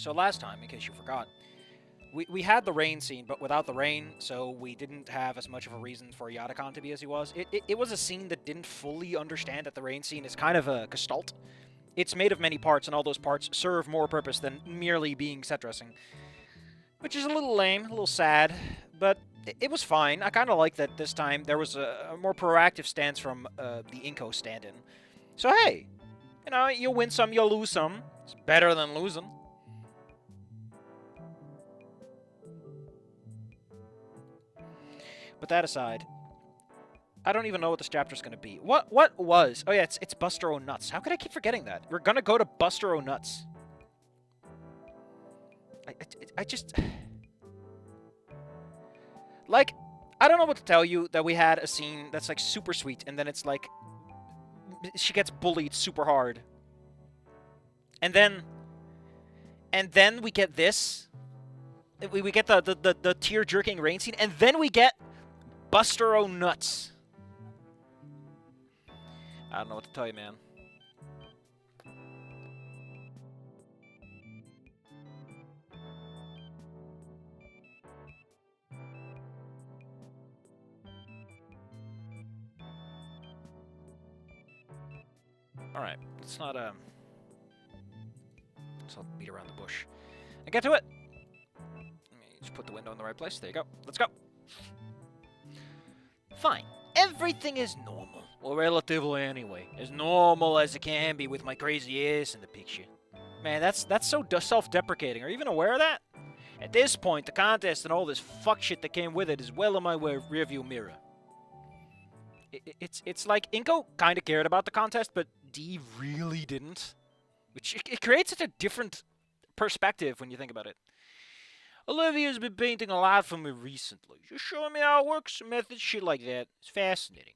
So last time, in case you forgot, we had the rain scene, but without the rain, so we didn't have as much of a reason for Yatacon to be as he was. It was a scene that didn't fully understand that the rain scene is kind of a gestalt. It's made of many parts, and all those parts serve more purpose than merely being set dressing. Which is a little lame, a little sad, but it was fine. I kind of like that this time there was a more proactive stance from the Inko stand-in. So hey, you know, you win some, you lose some. It's better than losing. But that aside, I don't even know what this chapter's gonna be. What was? Oh yeah, it's Buster O'Nuts. How could I keep forgetting that? We're gonna go to Buster O'Nuts. I just... Like, I don't know what to tell you that we had a scene that's, like, super sweet, and then it's, like, she gets bullied super hard. And then we get this. We get the tear-jerking rain scene, and then we get Buster O'Nuts. I don't know what to tell you, man. Alright, let's not beat around the bush. And get to it! Let me just put the window in the right place. There you go. Let's go. Fine. Everything is normal. Well, relatively anyway. As normal as it can be with my crazy ass in the picture. Man, that's so self-deprecating. Are you even aware of that? At this point, the contest and all this fuck shit that came with it is well in my rearview mirror. It's like Inko kind of cared about the contest, but D really didn't. Which, it creates such a different perspective when you think about it. Olivia's been painting a lot for me recently. She's showing me how it works, methods, shit like that. It's fascinating.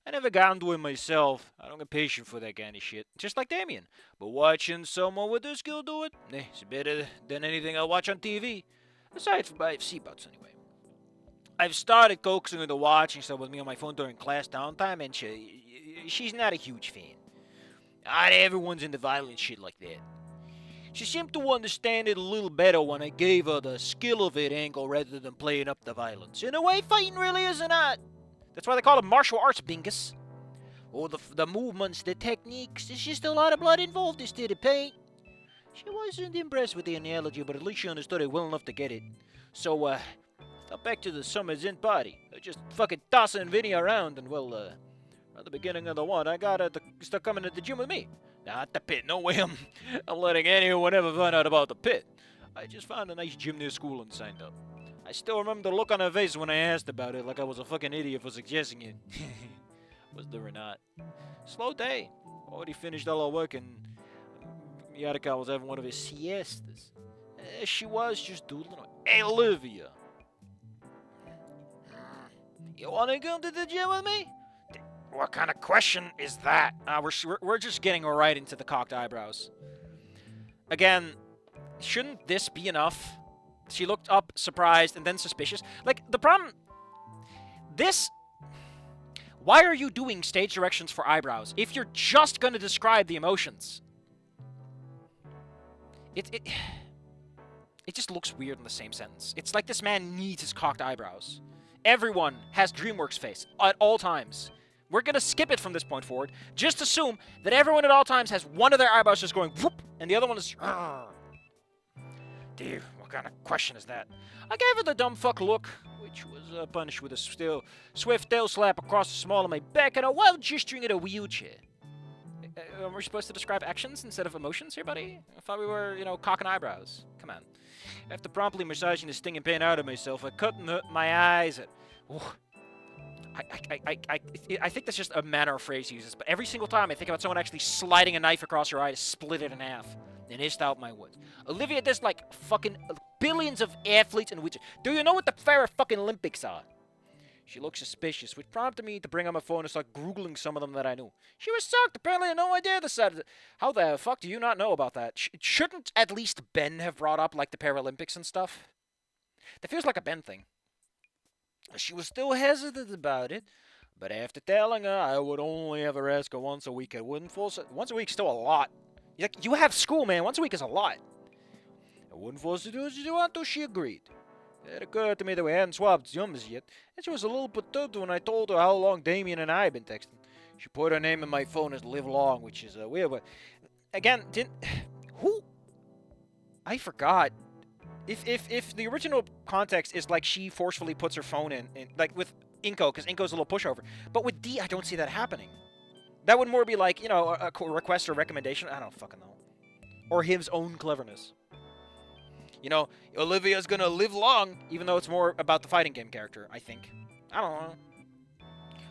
I never got into it myself. I don't get patient for that kind of shit. Just like Damien. But watching someone with their skill do it, it's better than anything I'll watch on TV. Aside from IFC bouts, anyway. I've started coaxing her to watching stuff with me on my phone during class downtime, and she's not a huge fan. Not everyone's into violent shit like that. She seemed to understand it a little better when I gave her the skill of it angle rather than playing up the violence. In a way, fighting really is an art. That's why they call it martial arts, Bingus. Or the movements, the techniques. There's just a lot of blood involved instead of pain. She wasn't impressed with the analogy, but at least she understood it well enough to get it. So, back to the summer's end party. Just fucking tossing Vinny around, and well, at the beginning of the one, I got her to start coming to the gym with me. Not the pit. No way I'm letting anyone ever find out about the pit. I just found a nice gym near school and signed up. I still remember the look on her face when I asked about it, like I was a fucking idiot for suggesting it. Was there or not? Slow day. Already finished all our work, and Yataka was having one of his siestas. She was just doodling away. Hey, Olivia. You want to come to the gym with me? What kind of question is that? We're just getting right into the cocked eyebrows. Again, shouldn't this be enough? She looked up, surprised, and then suspicious. Like, the problem... Why are you doing stage directions for eyebrows if you're just going to describe the emotions? It just looks weird in the same sentence. It's like this man needs his cocked eyebrows. Everyone has DreamWorks face at all times. We're going to skip it from this point forward. Just assume that everyone at all times has one of their eyebrows just going whoop, and the other one is... Dude, what kind of question is that? I gave her the dumb fuck look, which was punished with a swift tail slap across the small of my back and a wild gesturing at a wheelchair. Are we supposed to describe actions instead of emotions here, buddy? I thought we were, cocking eyebrows. Come on. After promptly massaging the stinging pain out of myself, I cut my eyes at... I think that's just a manner of phrase he uses, but every single time I think about someone actually sliding a knife across your eye to split it in half and hissed out my words. Olivia does like fucking billions of athletes and witches. Do you know what the Farrah fucking Olympics are? She looked suspicious, which prompted me to bring out my phone and start Googling some of them that I knew. She was shocked. Apparently, I had no idea this side. How the fuck do you not know about that? Shouldn't at least Ben have brought up, like, the Paralympics and stuff? That feels like a Ben thing. She was still hesitant about it, but after telling her I would only ever ask her once a week, I wouldn't force it. Once a week's still a lot. You have school, man. Once a week is a lot. I wouldn't force her to do what she wanted to, she agreed. It occurred to me that we hadn't swapped numbers yet, and she was a little perturbed when I told her how long Damien and I had been texting. She put her name in my phone as Live Long, which is weird, but... Again, who... I forgot. If the original context is like she forcefully puts her phone in like with Inko, because Inko's a little pushover. But with D, I don't see that happening. That would more be like, you know, a request or recommendation. I don't fucking know. Or his own cleverness. You know, Olivia's gonna live long, even though it's more about the fighting game character, I think. I don't know.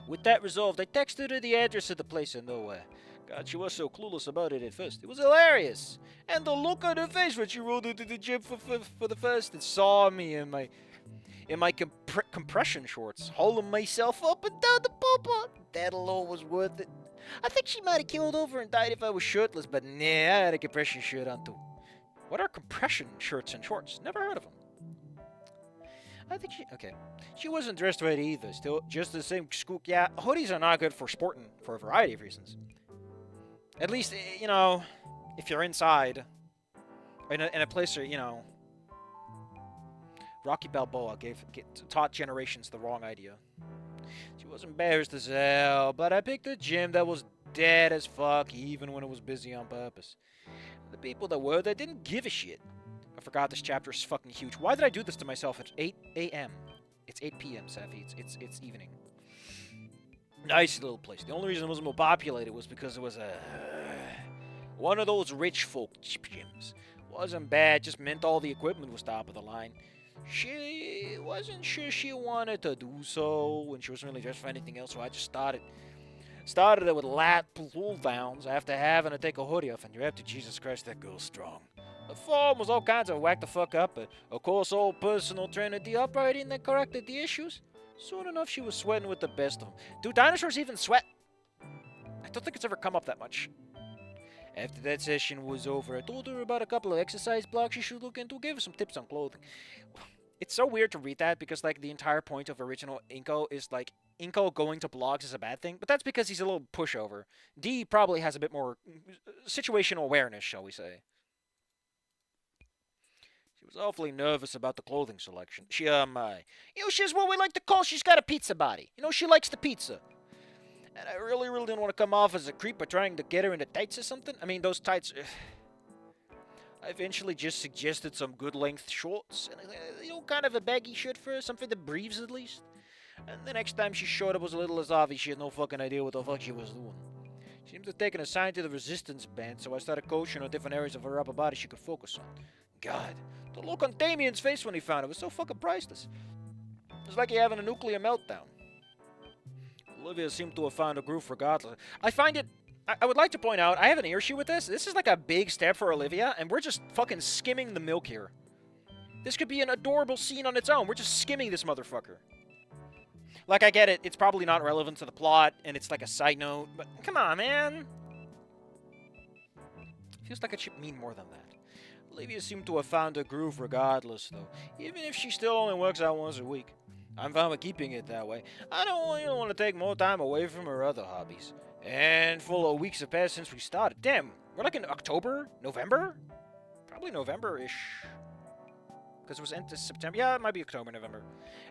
With that resolved, I texted her the address of the place in nowhere. God, she was so clueless about it at first. It was hilarious. And the look on her face when she rolled into the gym for the first and saw me in my compression shorts, hauling myself up and down the pulpit. That alone was worth it. I think she might have killed over and died if I was shirtless, but nah, I had a compression shirt on too. What are compression shirts and shorts? Never heard of them. I think she wasn't dressed right either. Still, just the same skook. Yeah, hoodies are not good for sporting for a variety of reasons. At least, you know, if you're inside, in a place where, you know, Rocky Balboa taught generations the wrong idea. She was embarrassed as hell, but I picked a gym that was dead as fuck, even when it was busy on purpose. The people that were there didn't give a shit. I forgot this chapter is fucking huge. Why did I do this to myself at 8 a.m.? It's 8 p.m., Safi. It's evening. Nice little place. The only reason it wasn't more populated was because it was one of those rich folk gyms. Wasn't bad, just meant all the equipment was top of the line. She wasn't sure she wanted to do so when she wasn't really dressed for anything else, so I just started it with lat pull downs after having to take a hoodie off, and you're after Jesus Christ, that girl's strong. The form was all kinds of whacked the fuck up, but of course old personal trainer D operating that corrected the issues. Soon enough she was sweating with the best of them. Do dinosaurs even sweat? I don't think it's ever come up that much. After that session was over, I told her about a couple of exercise blocks she should look into, gave her some tips on clothing. It's so weird to read that because, like, the entire point of original Inko is, like, Inko going to blogs is a bad thing, but that's because he's a little pushover. D probably has a bit more situational awareness, shall we say. She was awfully nervous about the clothing selection. She's what we like to call, she's got a pizza body. You know, she likes the pizza. And I really didn't want to come off as a creep by trying to get her into tights or something. I mean, those tights... I eventually just suggested some good length shorts. And, you know, kind of a baggy shirt for her. Something that breathes at least. And the next time she showed up was a little as obvious she had no fucking idea what the fuck she was doing. She seemed to have taken a sign to the resistance band, so I started coaching her different areas of her upper body she could focus on. God, the look on Damien's face when he found it was so fucking priceless. It was like he having a nuclear meltdown. Olivia seemed to have found a groove regardless. I would like to point out, I have an issue with this. This is like a big step for Olivia, and we're just fucking skimming the milk here. This could be an adorable scene on its own. We're just skimming this motherfucker. Like, I get it. It's probably not relevant to the plot, and it's like a side note, but come on, man. Feels like it should mean more than that. Olivia seemed to have found a groove regardless, though, even if she still only works out once a week. I'm fine with keeping it that way. I don't want to take more time away from her other hobbies. And full of weeks have passed since we started. Damn, we're like in October? November? Probably November-ish. Because it was end of September. Yeah, it might be October, November.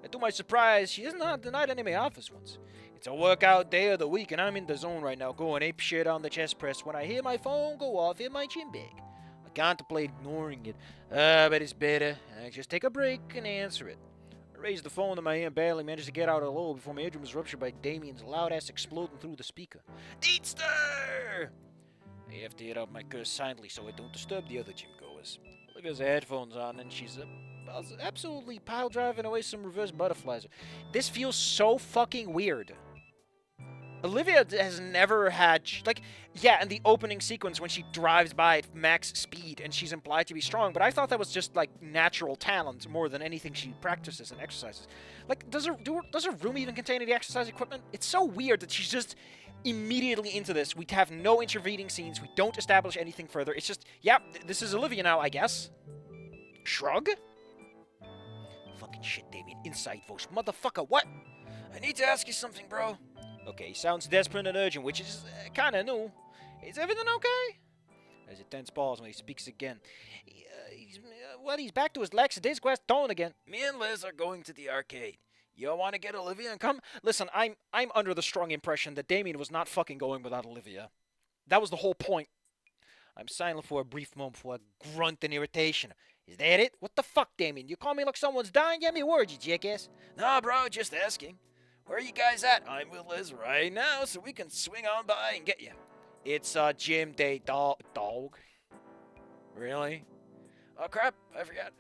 And to my surprise, she has not denied any of my offers once. It's a workout day of the week, and I'm in the zone right now, going ape shit on the chest press when I hear my phone go off in my gym bag. I contemplate ignoring it, but it's better. I just take a break and answer it. I raised the phone to my ear and barely managed to get out hello before my eardrum was ruptured by Damien's loud ass exploding through the speaker. Deedster! I have to hit out my curse silently so I don't disturb the other gym goers. Olivia's headphones on and she's absolutely pile driving away some reverse butterflies. This feels so fucking weird. Olivia has never had, yeah, in the opening sequence when she drives by at max speed and she's implied to be strong, but I thought that was just, like, natural talent more than anything she practices and exercises. Like, does her room even contain any exercise equipment? It's so weird that she's just immediately into this. We have no intervening scenes. We don't establish anything further. It's just, yeah, this is Olivia now, I guess. Shrug? Fucking shit, Damien. Inside voice. Motherfucker, what? I need to ask you something, bro. Okay, he sounds desperate and urgent, which is kind of new. Is everything okay? There's a tense pause when he speaks again. Well, he's back to his lackadaisical tone again. Me and Liz are going to the arcade. You want to get Olivia and come? Listen, I'm under the strong impression that Damien was not fucking going without Olivia. That was the whole point. I'm silent for a brief moment before I grunt in irritation. Is that it? What the fuck, Damien? You call me like someone's dying? Give me a word, you jackass. Nah, bro, just asking. Where are you guys at? I'm with Liz right now, so we can swing on by and get you. It's gym day, dog. Really? Oh, crap, I forgot.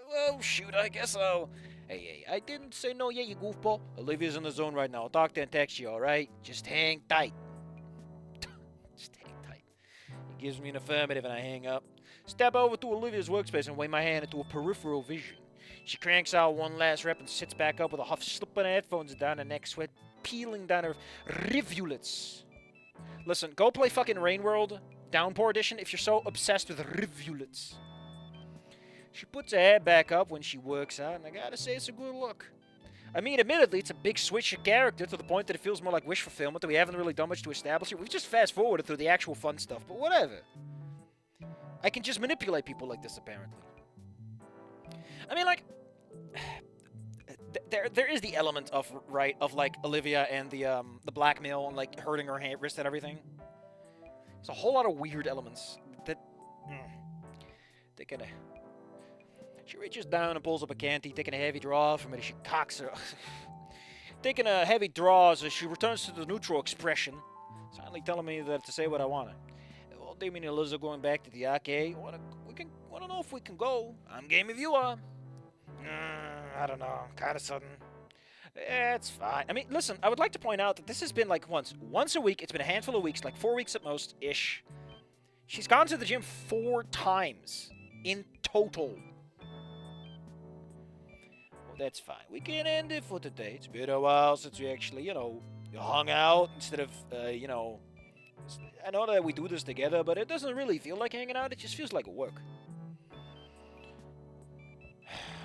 Well, shoot, I guess I'll... Hey, I didn't say no yet, you goofball. Olivia's in the zone right now. I'll talk to and text you, alright? Just hang tight. Just hang tight. He gives me an affirmative and I hang up. Step over to Olivia's workspace and wave my hand into a peripheral vision. She cranks out one last rep and sits back up with a huff, slipping her headphones down her neck, sweat peeling down her rivulets. Listen, go play fucking Rain World Downpour Edition if you're so obsessed with rivulets. She puts her head back up when she works out, and I gotta say it's a good look. I mean, admittedly, it's a big switch of character to the point that it feels more like wish fulfillment, that we haven't really done much to establish it. We've just fast-forwarded through the actual fun stuff, but whatever. I can just manipulate people like this, apparently. I mean, like... There is the element of, right, of, like, Olivia and the blackmail and, like, hurting her hand, wrist and everything. There's a whole lot of weird elements that... They're gonna... She reaches down and pulls up a canty, taking a heavy draw from it as she cocks her. Taking a heavy draw as she returns to the neutral expression, silently telling me that to say what I wanted. Well, Damien and Liz are going back to the arcade. Wanna know if we can go? I'm game if you are. I don't know, kind of sudden. It's fine. I mean, listen, I would like to point out that this has been like once a week. It's been a handful of weeks, like 4 weeks at most, ish. She's gone to the gym 4 times in total. That's fine. We can end it for today. It's been a while since we actually, hung out instead of, I know that we do this together, but it doesn't really feel like hanging out. It just feels like work.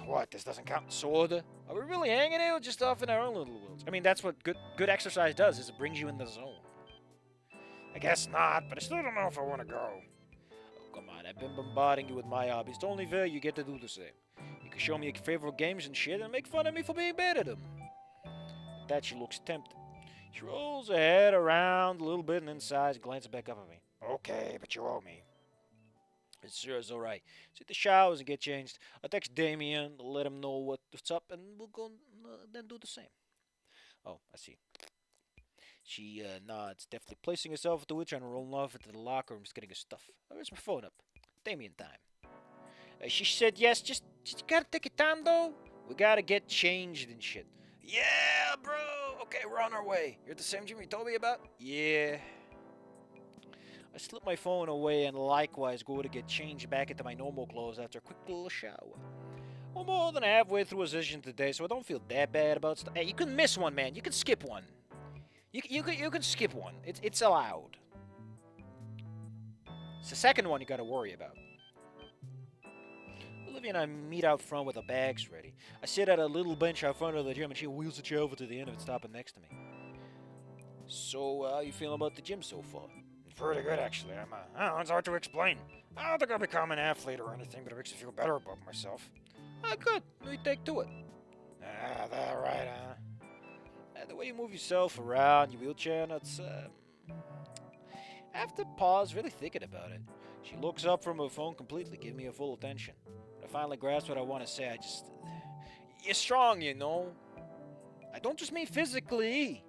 What? This doesn't count? Sorta? Are we really hanging out just off in our own little worlds? I mean, that's what good exercise does, is it brings you in the zone. I guess not, but I still don't know if I want to go. Oh, come on. I've been bombarding you with my hobbies. It's only fair you get to do the same. You can show me your favorite games and shit and make fun of me for being bad at them. At that, she looks tempted. She rolls her head around a little bit and then sighs and glances back up at me. Okay, but you owe me. It's sure is alright. Sit the showers and get changed. I'll text Damien, let him know what's up, and we'll go then do the same. Oh, I see. She nods, deftly placing herself at the witch and rolling off into the locker room, just getting her stuff. Where's my phone up? Damien time. She said yes, just gotta take your time though. We gotta get changed and shit. Yeah, bro. Okay, we're on our way. You're at the same gym you told me about? Yeah. I slip my phone away and likewise go to get changed back into my normal clothes after a quick little shower. I'm more than halfway through a session today, so I don't feel that bad about stuff. Hey, you can miss one, man. You can skip one. You can skip one. It's allowed. It's the second one you gotta worry about. Olivia and I meet out front with our bags ready. I sit at a little bench out front of the gym and she wheels the chair over to the end of it, stopping next to me. So, how you feeling about the gym so far? Pretty good, actually. I don't know, it's hard to explain. I don't think I'll become an athlete or anything, but it makes me feel better about myself. Good. Let me take to it. That right, huh? The way you move yourself around your wheelchair, and it's, I have to pause, really thinking about it. She looks up from her phone completely, giving me her full attention. When I finally grasp what I want to say, you're strong, you know. I don't just mean physically.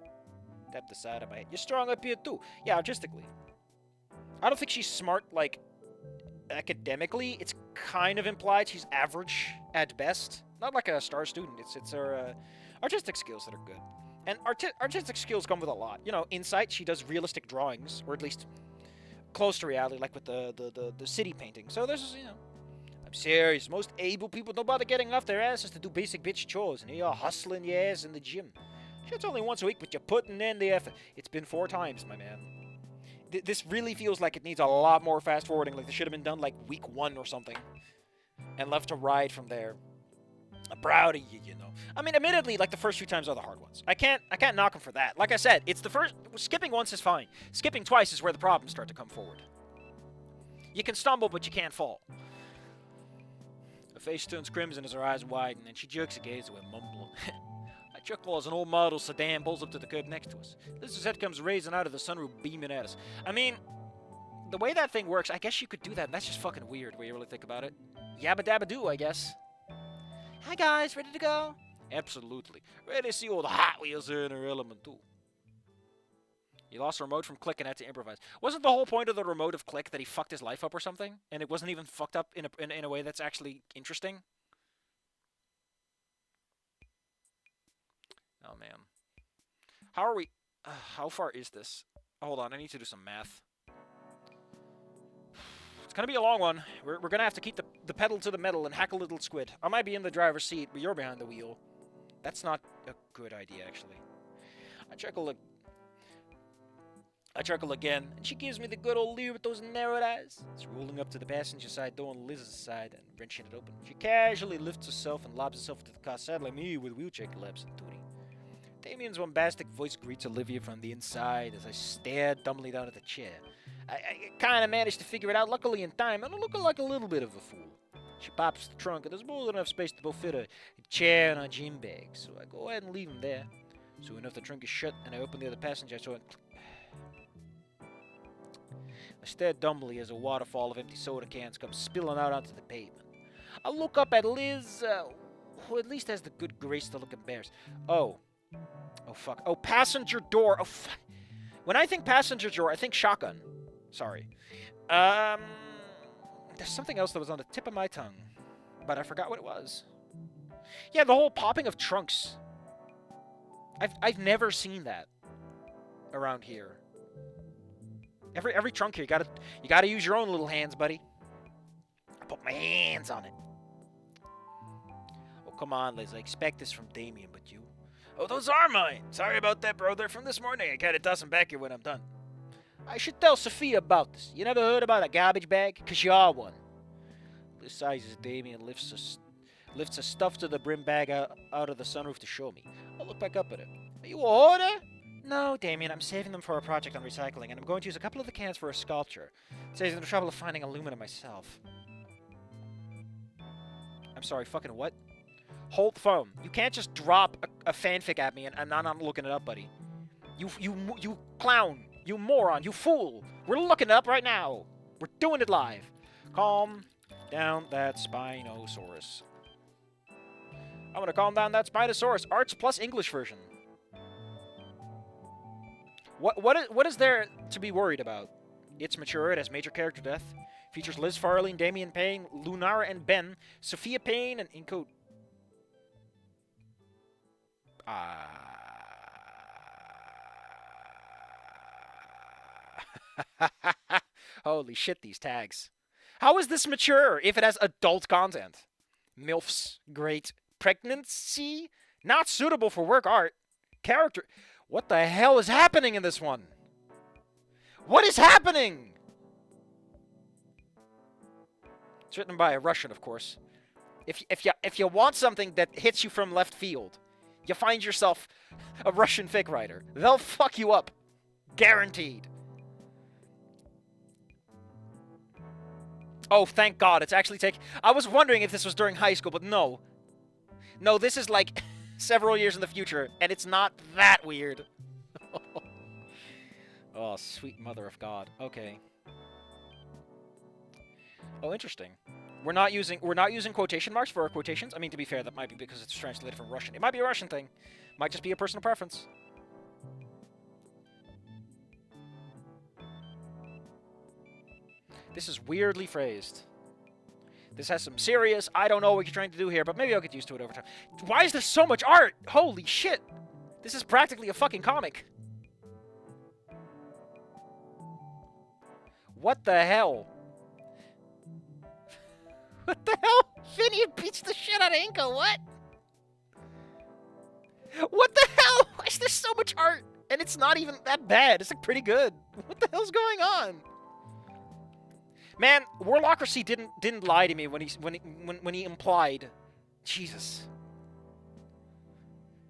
Tap the side of my head. You're strong up here, too. Yeah, artistically. I don't think she's smart, like, academically. It's kind of implied she's average at best. Not like a star student. It's her artistic skills that are good. And artistic skills come with a lot. You know, insight, she does realistic drawings, or at least close to reality, like with the city painting. So there's, I'm serious. Most able people don't bother getting off their asses to do basic bitch chores, and you're hustling your ass in the gym. Shit's only once a week, but you're putting in the effort. It's been 4 times, my man. This really feels like it needs a lot more fast-forwarding, like this should have been done like week 1 or something, and left to ride from there. I'm proud of you, you know. I mean, admittedly, like the first few times are the hard ones. I can't knock him for that. Like I said, it's the first. Skipping once is fine. Skipping twice is where the problems start to come forward. You can stumble, but you can't fall. Her face turns crimson as her eyes widen, and she jerks her gaze away, mumbling. I chuckle as an old model sedan pulls up to the curb next to us. Liz's head comes raising out of the sunroof, beaming at us. I mean, the way that thing works, I guess you could do that, and that's just fucking weird when you really think about it. Yabba dabba doo, I guess. Hi guys, ready to go? Absolutely. Ready to see all the Hot Wheels are in her element, too. He lost the remote from Click and had to improvise. Wasn't the whole point of the remote of Click that he fucked his life up or something? And it wasn't even fucked up in a way that's actually interesting? Oh, man. How are we... how far is this? Hold on, I need to do some math. It's gonna be a long one. We're gonna have to keep the pedal to the metal and hack a little squid. I might be in the driver's seat, but you're behind the wheel. That's not a good idea, actually. I chuckle again, and she gives me the good old leer with those narrowed eyes. It's rolling up to the passenger side door on Liz's side and wrenching it open. She casually lifts herself and lobs herself into the car, saddling me with wheelchair collapse and duty. Damien's bombastic voice greets Olivia from the inside as I stare dumbly down at the chair. I kind of managed to figure it out, luckily in time, and I'm looking like a little bit of a fool. She pops the trunk, and there's more than enough space to both fit a chair and a gym bag, so I go ahead and leave him there. Soon enough, the trunk is shut, and I open the other passenger, so I stare dumbly as a waterfall of empty soda cans comes spilling out onto the pavement. I look up at Liz, who at least has the good grace to look embarrassed. Oh, fuck. Oh, passenger door. Oh, fuck. When I think passenger door, I think shotgun. Sorry. There's something else that was on the tip of my tongue, but I forgot what it was. Yeah, the whole popping of trunks. I've never seen that around here. Every trunk here, you gotta use your own little hands, buddy. I put my hands on it. Oh, come on, Liz. I expect this from Damien, but you... Oh, those are mine. Sorry about that, bro. They're from this morning. I gotta toss them back here when I'm done. I should tell Sophia about this. You never heard about a garbage bag? 'Cause you are one. Liz sighs as Damien lifts a stuff to the brim bag out of the sunroof to show me. I look back up at it. Are you a hoarder? No, Damien, I'm saving them for a project on recycling, and I'm going to use a couple of the cans for a sculpture. Saves me the trouble of finding aluminum myself. I'm sorry, fucking what? Hold the phone. You can't just drop a fanfic at me and I'm not looking it up, buddy. You clown. You moron. You fool. We're looking it up right now. We're doing it live. Calm down that Spinosaurus. I'm gonna calm down that Spinosaurus. Arts plus English version. What is there to be worried about? It's mature, it has major character depth. Features Liz Farley and Damien Payne, Lunara and Ben, Sophia Payne and Inco... Holy shit, these tags. How is this mature if it has adult content? MILFs, great. Pregnancy, not suitable for work art. Character... What the hell is happening in this one? What is happening? It's written by a Russian, of course. If you want something that hits you from left field, you find yourself a Russian fic writer. They'll fuck you up. Guaranteed. Oh, thank God. It's actually taking... I was wondering if this was during high school, but no. No, this is like several years in the future, and it's not that weird. Oh, sweet mother of God. Okay. Oh, interesting. We're not using quotation marks for our quotations. I mean, to be fair, that might be because it's translated from Russian. It might be a Russian thing. Might just be a personal preference. This is weirdly phrased. This has some serious, I don't know what you're trying to do here, but maybe I'll get used to it over time. Why is there so much art? Holy shit. This is practically a fucking comic. What the hell? What the hell? Vinny beats the shit out of Inko, what? What the hell? Why is there so much art? And it's not even that bad. It's like pretty good. What the hell's going on? Man, Warlocracy didn't lie to me when he implied. Jesus.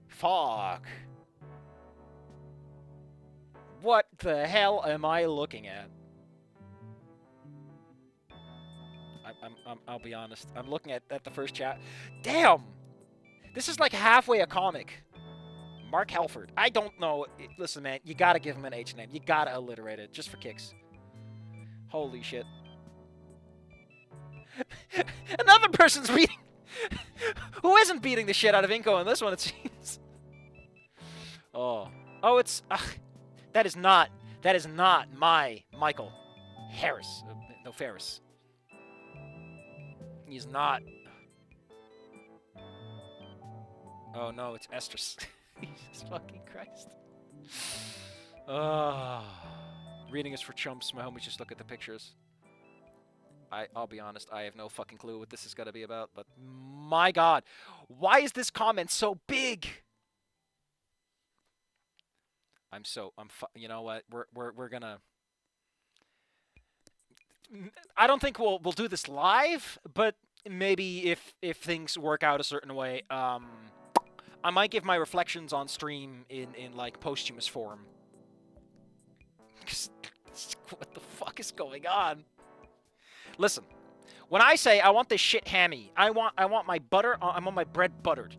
Fuck. What the hell am I looking at? I'll be honest. I'm looking at the first chat. Damn! This is like halfway a comic. Mark Halford. I don't know. Listen, man, you gotta give him an H name. You gotta alliterate it, just for kicks. Holy shit. Another person's beating... Who isn't beating the shit out of Inko in this one, it seems? Oh. Oh, it's... that is not my Michael Harris. No, Ferris. He's not... Oh, no, it's Estrus. Jesus fucking Christ. Reading is for chumps. My homies just look at the pictures. I'll be honest, I have no fucking clue what this is gonna be about, but my god. Why is this comment so big? You know what? We're gonna... I don't think we'll do this live, but maybe if things work out a certain way, I might give my reflections on stream in like posthumous form. What the fuck is going on? Listen, when I say I want this shit hammy, I want my butter. I want my bread buttered.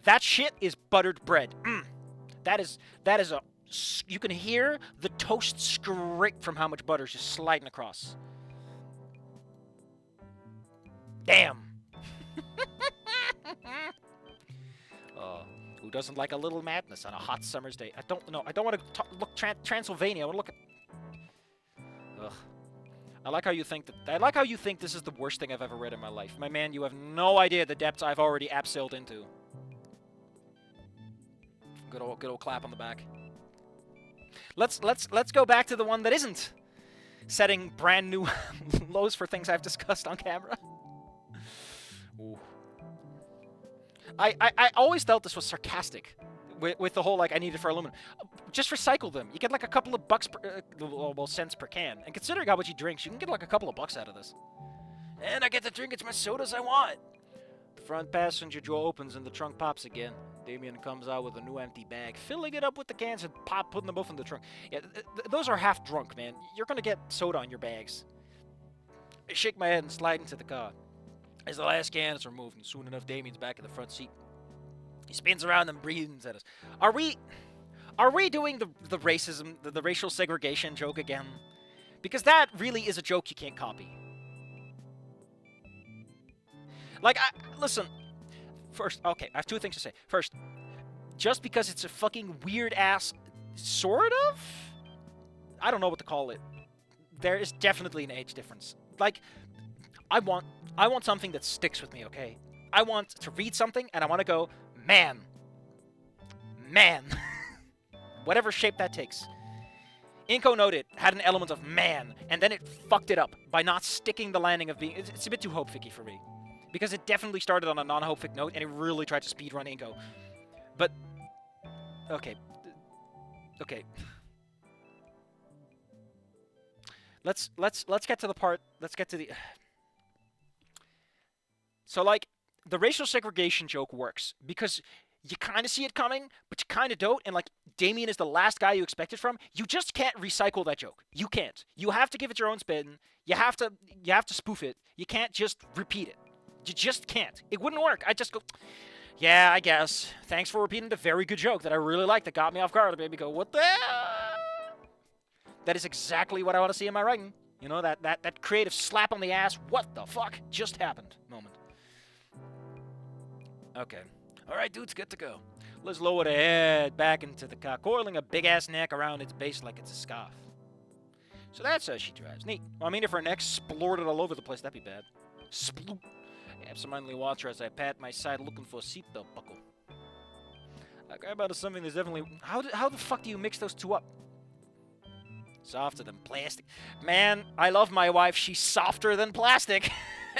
That shit is buttered bread. That is a. You can hear the toast scrape from how much butter is just sliding across. Damn. Who doesn't like a little madness on a hot summer's day? I don't know. I don't want to look Transylvania. I want to look at... Ugh. I like how you think this is the worst thing I've ever read in my life. My man, you have no idea the depths I've already abseiled into. Good old clap on the back. Let's go back to the one that isn't setting brand new lows for things I've discussed on camera. Ooh. I always felt this was sarcastic with the whole, like, I need it for aluminum. Just recycle them. You get, like, a couple of bucks, cents per can. And considering how much he drinks, you can get, like, a couple of bucks out of this. And I get to drink as much sodas I want. The front passenger door opens and the trunk pops again. Damien comes out with a new empty bag, filling it up with the cans and putting them both in the trunk. Yeah, those are half drunk, man. You're gonna get soda on your bags. I shake my head and slide into the car. As the last can is removed, and soon enough, Damien's back in the front seat. He spins around and breathes at us. Are we doing the racism, the racial segregation joke again? Because that really is a joke you can't copy. Like, listen. First, okay, I have two things to say. First, just because it's a fucking weird-ass, sort of? I don't know what to call it. There is definitely an age difference. Like, I want something that sticks with me, okay? I want to read something, and I want to go, man. Man. Whatever shape that takes. Inko noted had an element of man, and then it fucked it up by not sticking the landing of being... It's a bit too hope-ficky for me. Because it definitely started on a non-hope-fic note, and it really tried to speedrun Inko. But... Okay. Okay. Let's get to the part... Let's get to the... So, like, the racial segregation joke works because you kind of see it coming, but you kind of don't, and, like, Damien is the last guy you expect it from. You just can't recycle that joke. You can't. You have to give it your own spin. You have to spoof it. You can't just repeat it. You just can't. It wouldn't work. I just go, yeah, I guess. Thanks for repeating the very good joke that I really liked that got me off guard. And maybe go, what the hell? That is exactly what I want to see in my writing. You know, that creative slap on the ass, what the fuck just happened moment. Okay. All right, dudes, good to go. Let's lower the head back into the car, coiling a big-ass neck around its base like it's a scarf. So that's how she drives. Neat. Well, I mean, if her neck splorted all over the place, that'd be bad. Sploop. I absentmindedly watch her as I pat my side looking for a seatbelt buckle. I grab out of something that's definitely... How the fuck do you mix those two up? Softer than plastic. Man, I love my wife. She's softer than plastic.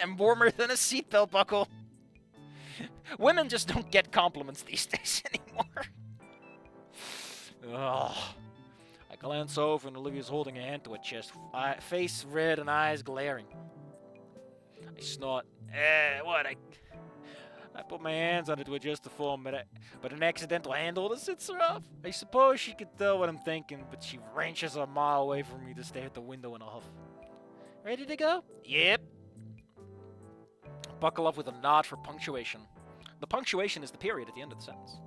And warmer than a seatbelt buckle. Women just don't get compliments these days anymore. Ugh. I glance over and Olivia's holding a hand to her chest, face red and eyes glaring. I snort. What? I put my hands on it to adjust the form, but an accidental handle sits her off. I suppose she could tell what I'm thinking, but she wrenches a mile away from me to stay at the window in a huff. Ready to go? Yep. Buckle up with a nod for punctuation. The punctuation is the period at the end of the sentence.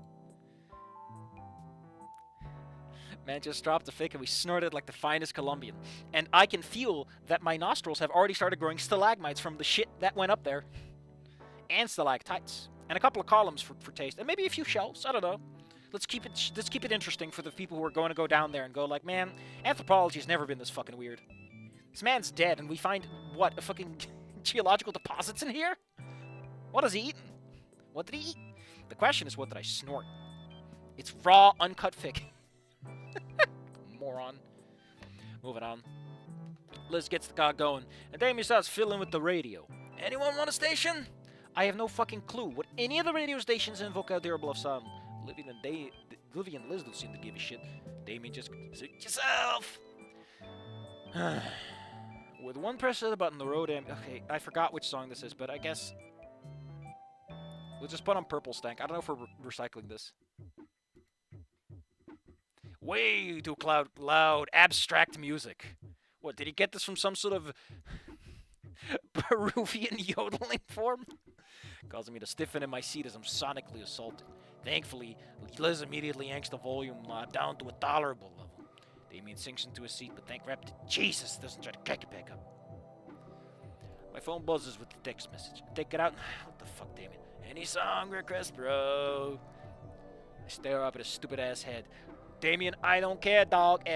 Man just dropped a fic and we snorted like the finest Colombian. And I can feel that my nostrils have already started growing stalagmites from the shit that went up there. And stalactites. And a couple of columns for taste. And maybe a few shelves. I don't know. Let's keep it interesting for the people who are going to go down there and go like, man, anthropology has never been this fucking weird. This man's dead and we find, what, a fucking geological deposits in here? What has he eaten? What did he eat? The question is, what did I snort? It's raw, uncut fic. Moron. Moving on. Liz gets the car going, and Damien starts fiddling with the radio. Anyone want a station? I have no fucking clue what any of the radio stations in Vocadero Bluff sound. Olivia and Liz don't seem to give a shit. Damien just suit yourself. With one press of the button, the road okay, I forgot which song this is, but I guess we'll just put on Purple Stank. I don't know if we're recycling this. Way too loud, abstract music. What, did he get this from some sort of Peruvian yodeling form? Causing me to stiffen in my seat as I'm sonically assaulted. Thankfully, Liz immediately yanks the volume down to a tolerable level. Damien sinks into his seat, but thank rep to Jesus doesn't try to kick it back up. My phone buzzes with the text message. I take it out. What the fuck, Damien? Any song request, bro? I stare up at his stupid-ass head. Damien, I don't care, dog.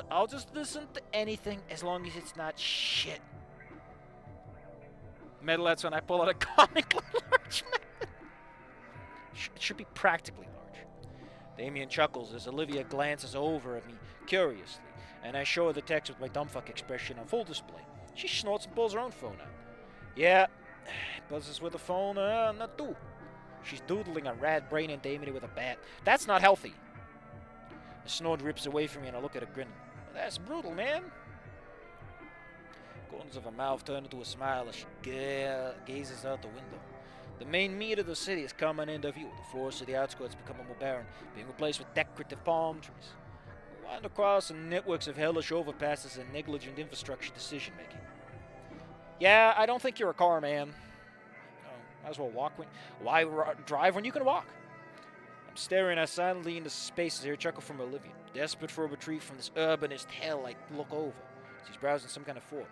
I'll just listen to anything as long as it's not shit. Metalheads when I pull out a comically large method. It should be practically large. Damien chuckles as Olivia glances over at me curiously, and I show her the text with my dumbfuck expression on full display. She snorts and pulls her own phone out. Yeah, buzzes with the phone, not too. She's doodling a rad brain and Damien with a bat. That's not healthy. The snort rips away from me and I look at her grinning. Well, that's brutal, man. Corners of her mouth turn into a smile as she gazes out the window. The main meat of the city is coming into view. The forests of the outskirts becoming more barren, being replaced with decorative palm trees. We wind across some networks of hellish overpasses and negligent infrastructure decision-making. Yeah, I don't think you're a car, man. Might as well walk. Why drive when you can walk? I'm staring out silently into space as I hear a chuckle from Olivia. Desperate for a retreat from this urbanist hell, I look over. She's browsing some kind of form.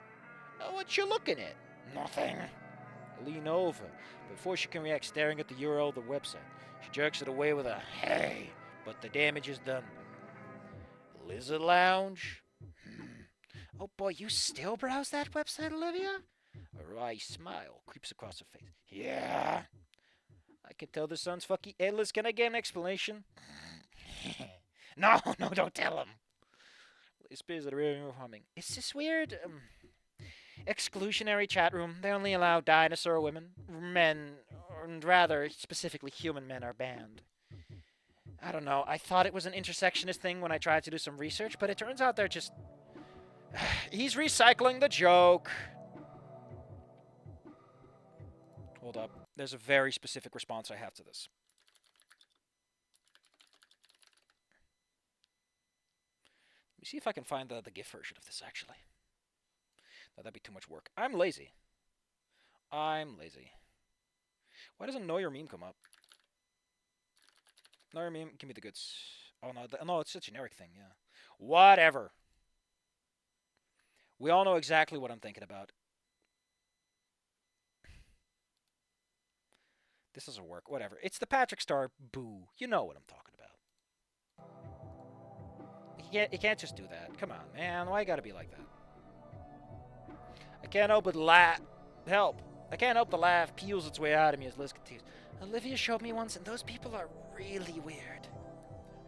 Oh, what you looking at? Nothing. I lean over, but before she can react, staring at the URL of the website. She jerks it away with a hey, but the damage is done. Lizard Lounge? Oh boy, you still browse that website, Olivia? A wry smile creeps across her face. Yeah. I can tell the son's fucky. Hey, Liz, can I get an explanation? No, don't tell him. Liz peers at the rear view humming. It's this weird, exclusionary chat room. They only allow dinosaur women. Men, and rather specifically human men, are banned. I don't know. I thought it was an intersectionist thing when I tried to do some research, but it turns out they're just... He's recycling the joke. Hold up. There's a very specific response I have to this. Let me see if I can find the GIF version of this, actually. No, that'd be too much work. I'm lazy. Why doesn't Know Your Meme come up? Know Your Meme, give me the goods. Oh, no, it's a generic thing, yeah. Whatever. We all know exactly what I'm thinking about. This doesn't work. Whatever. It's the Patrick Star boo. You know what I'm talking about. You can't just do that. Come on, man. Why you gotta be like that? I can't help but laugh. Help. I can't help but laugh peels its way out of me as Liz continues. Olivia showed me once, and those people are really weird.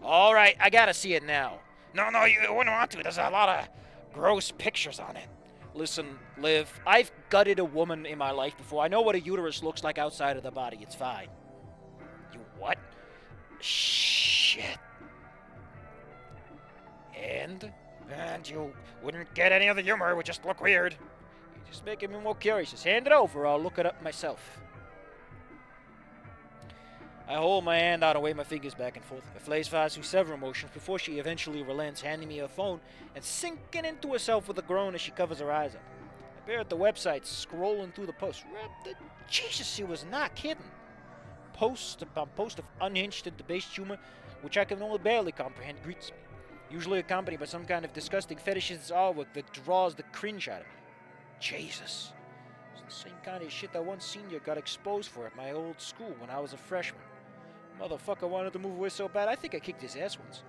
All right, I gotta see it now. No, you wouldn't want to. There's a lot of gross pictures on it. Listen, Liv, I've gutted a woman in my life before. I know what a uterus looks like outside of the body. It's fine. You what? Shit. And you wouldn't get any of the humor. It would just look weird. You're just making me more curious. Just hand it over. I'll look it up myself. I hold my hand out and wave my fingers back and forth. Her face flies through several motions before she eventually relents, handing me her phone and sinking into herself with a groan as she covers her eyes up. There at the website, scrolling through the posts. Jesus, he was not kidding. Post upon post of unhinged and debased humor, which I can only barely comprehend, greets me. Usually accompanied by some kind of disgusting fetishist artwork that draws the cringe out of me. Jesus. It's the same kind of shit that one senior got exposed for at my old school when I was a freshman. Motherfucker wanted to move away so bad, I think I kicked his ass once.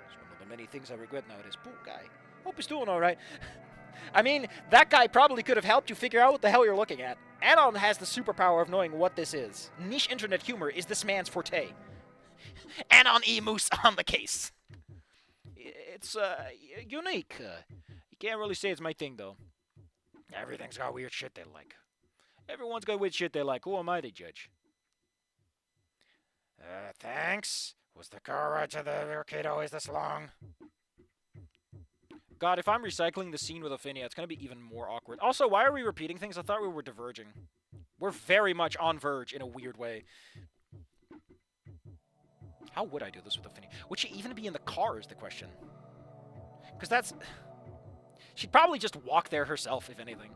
It's one of the many things I regret nowadays. Poor guy. Hope he's doing alright. I mean, that guy probably could have helped you figure out what the hell you're looking at. Anon has the superpower of knowing what this is. Niche internet humor is this man's forte. Anon E. Moose on the case. It's, unique. You can't really say it's my thing, though. Everything's got weird shit they like. Everyone's got weird shit they like. Who am I to judge? Thanks. Was the car ride to the arcade always this long? God, if I'm recycling the scene with Ophinia, it's going to be even more awkward. Also, why are we repeating things? I thought we were diverging. We're very much on verge in a weird way. How would I do this with Ophinia? Would she even be in the car is the question. Because that's... She'd probably just walk there herself, if anything.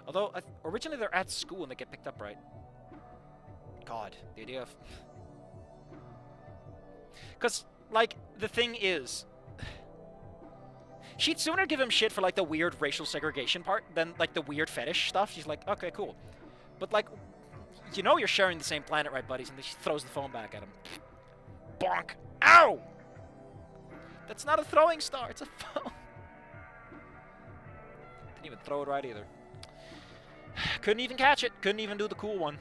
Although, originally they're at school and they get picked up, right? God, the idea of... Because... Like, the thing is, she'd sooner give him shit for, like, the weird racial segregation part than, like, the weird fetish stuff. She's like, okay, cool. But, like, you know you're sharing the same planet, right, buddies? And then she throws the phone back at him. Bonk. Ow! That's not a throwing star. It's a phone. Didn't even throw it right either. Couldn't even catch it. Couldn't even do the cool one.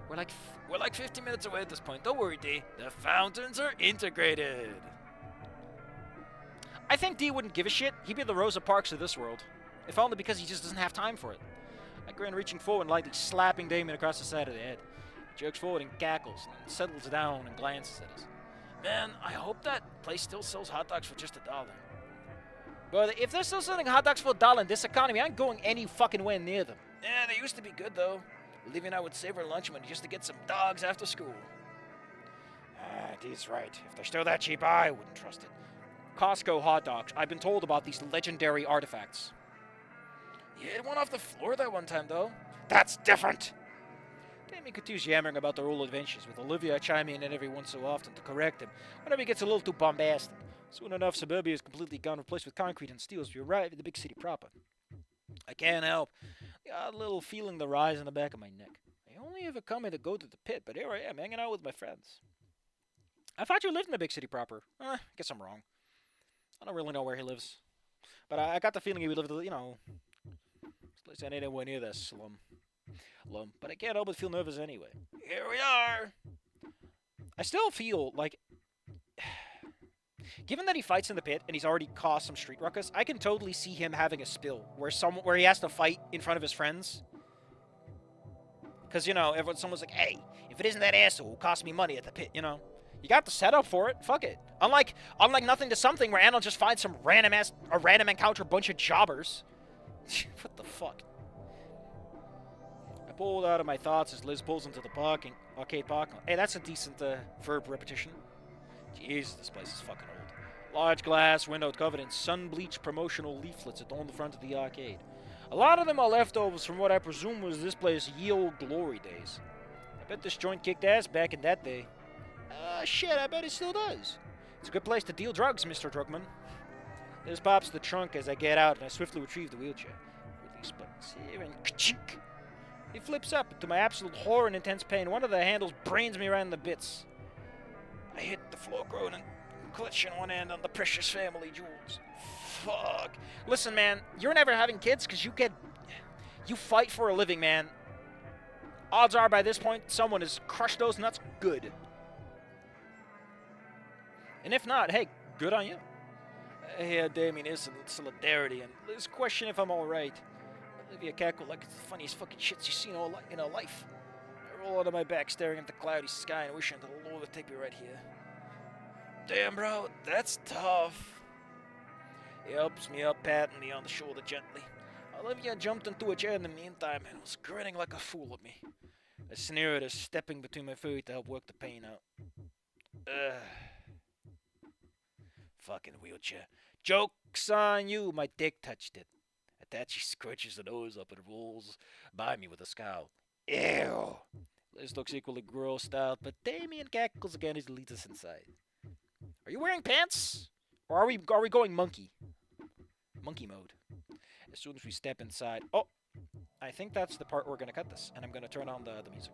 We're like 50 minutes away at this point. Don't worry, D. The fountains are integrated. I think D wouldn't give a shit. He'd be the Rosa Parks of this world. If only because he just doesn't have time for it. I grin, reaching forward and lightly slapping Damien across the side of the head. He jerks forward and cackles, and settles down and glances at us. Man, I hope that place still sells hot dogs for just $1. Brother, if they're still selling hot dogs for $1 in this economy, I ain't going any fucking way near them. Yeah, they used to be good, though. Leaving out would save her lunch money just to get some dogs after school. Dee's right. If they're still that cheap, I wouldn't trust it. Costco hot dogs. I've been told about these legendary artifacts. You hit one off the floor that one time, though. That's different! Damien continues yammering about their old adventures, with Olivia chiming in every once so often to correct him whenever he gets a little too bombastic. Soon enough, suburbia is completely gone, replaced with concrete and steel as we arrive at the big city proper. I can't help the odd little feeling the rise in the back of my neck. I only ever come here to go to the pit, but here I am, hanging out with my friends. I thought you lived in the big city proper. I guess I'm wrong. I don't really know where he lives. But I got the feeling he would live, you know, this place ain't anywhere near that slum. But I can't help but feel nervous anyway. Here we are! I still feel like... Given that he fights in the pit and he's already caused some street ruckus, I can totally see him having a spill where he has to fight in front of his friends. Because, you know, someone's like, hey, if it isn't that asshole who cost me money at the pit, you know. You got the setup for it. Fuck it. Unlike Nothing to Something, where Anil just finds a random encounter bunch of jobbers. What the fuck? I pulled out of my thoughts as Liz pulls into the arcade parking lot. Hey, that's a decent verb repetition. Jeez, this place is fucking old. Large glass window covered in sun-bleached promotional leaflets adorn the front of the arcade. A lot of them are leftovers from what I presume was this place's ye old glory days. I bet this joint kicked ass back in that day. Shit, I bet it still does. It's a good place to deal drugs, Mr. Drugman. Liz pops the trunk as I get out, and I swiftly retrieve the wheelchair. Release buttons here, and ka-chink! It flips up. To my absolute horror and intense pain, one of the handles brains me right in the bits. I hit the floor groaning, clutching one hand on the precious family jewels. Fuck. Listen, man, you're never having kids because you fight for a living, man. Odds are by this point, someone has crushed those nuts good. And if not, hey, good on you. Hey, Damien, is solidarity, and let's question if I'm alright. Olivia cackled like it's the funniest fucking shit she's seen in her life. I roll out of my back, staring at the cloudy sky and wishing the Lord would take me right here. Damn, bro, that's tough. He helps me up, patting me on the shoulder gently. Olivia jumped into a chair in the meantime and was grinning like a fool at me. I sneer at her, stepping between my feet to help work the pain out. Fucking wheelchair. Joke Joke's on you, my dick touched it. Itachi scrunches the nose up and rolls by me with a scowl. Ew. Liz looks equally grossed out, but Damien cackles again as he leads us inside. Are you wearing pants? Or are we going monkey? Monkey mode. As soon as we step inside... Oh! I think that's the part we're going to cut this, and I'm going to turn on the music.